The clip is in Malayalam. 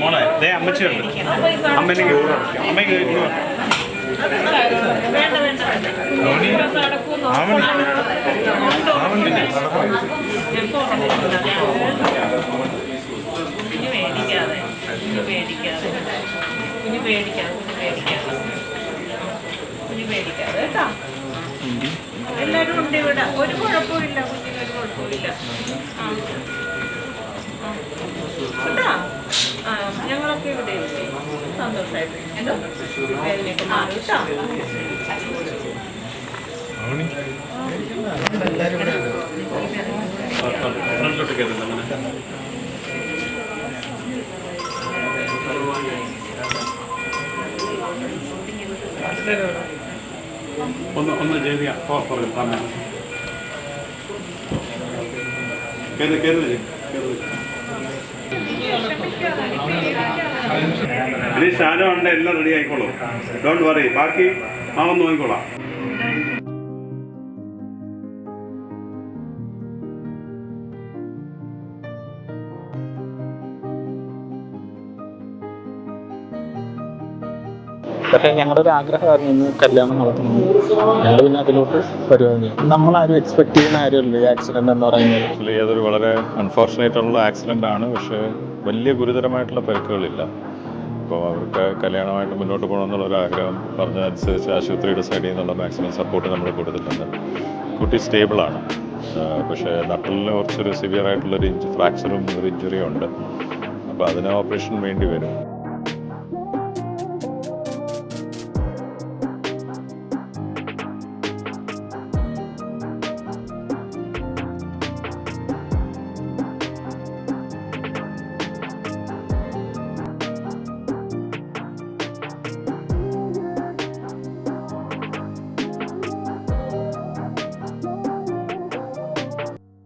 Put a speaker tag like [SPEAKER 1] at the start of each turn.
[SPEAKER 1] മോളെ ദേ അമ്മച്ചിയുണ്ട്. അമ്മയ്ക്ക് അമ്മയ്ക്ക്
[SPEAKER 2] കേട്ടോ. എല്ലാരും ഉണ്ട് ഇവിടെ, ഒരു കുഴപ്പമില്ല, കുഞ്ഞിന് ഒരു കുഴപ്പമില്ല. കേട്ടാ, ഞങ്ങളൊക്കെ ഇവിടെ സന്തോഷമായിട്ട് വേദനയൊക്കെ മാറി കേട്ടോ.
[SPEAKER 1] ഒന്ന് ചെയ്തിയാ ഇനി സ്ഥാനം ഉണ്ട്, എല്ലാം റെഡി ആയിക്കോളൂ. ഡോണ്ട് വറി, ബാക്കി മാമൻ നോക്കിക്കോളാം.
[SPEAKER 3] പക്ഷേ ഞങ്ങളുടെ ഒരു ആഗ്രഹമായിരുന്നു ഇന്ന് കല്യാണം നടത്തുന്നത്. ഞങ്ങൾ പിന്നെ അതിലോട്ട് വരുവായിരുന്നു. നമ്മളാരും എക്സ്പെക്ട് ചെയ്യുന്ന കാര്യമല്ല ഈ ആക്സിഡന്റ് എന്ന് പറയുന്നത്.
[SPEAKER 4] അതൊരു വളരെ അൺഫോർച്ചുനേറ്റ് ഉള്ള ആക്സിഡൻ്റ് ആണ്. പക്ഷേ വലിയ ഗുരുതരമായിട്ടുള്ള പരിക്കുകളില്ല. അപ്പോൾ അവർക്ക് കല്യാണമായിട്ട് മുന്നോട്ട് പോകണമെന്നുള്ളൊരു ആഗ്രഹം പറഞ്ഞതനുസരിച്ച് ആശുപത്രിയുടെ സൈഡിൽ നിന്നുള്ള മാക്സിമം സപ്പോർട്ട് നമ്മൾ കൊടുത്തിട്ടുണ്ട്. കുട്ടി സ്റ്റേബിളാണ്. പക്ഷേ നട്ടലിന് കുറച്ചൊരു സിവിയർ ആയിട്ടുള്ളൊരു ഫ്രാക്ചറും ഒരു ഇഞ്ചുറിയും ഉണ്ട്. അപ്പോൾ അതിന് ഓപ്പറേഷൻ വേണ്ടി വരും.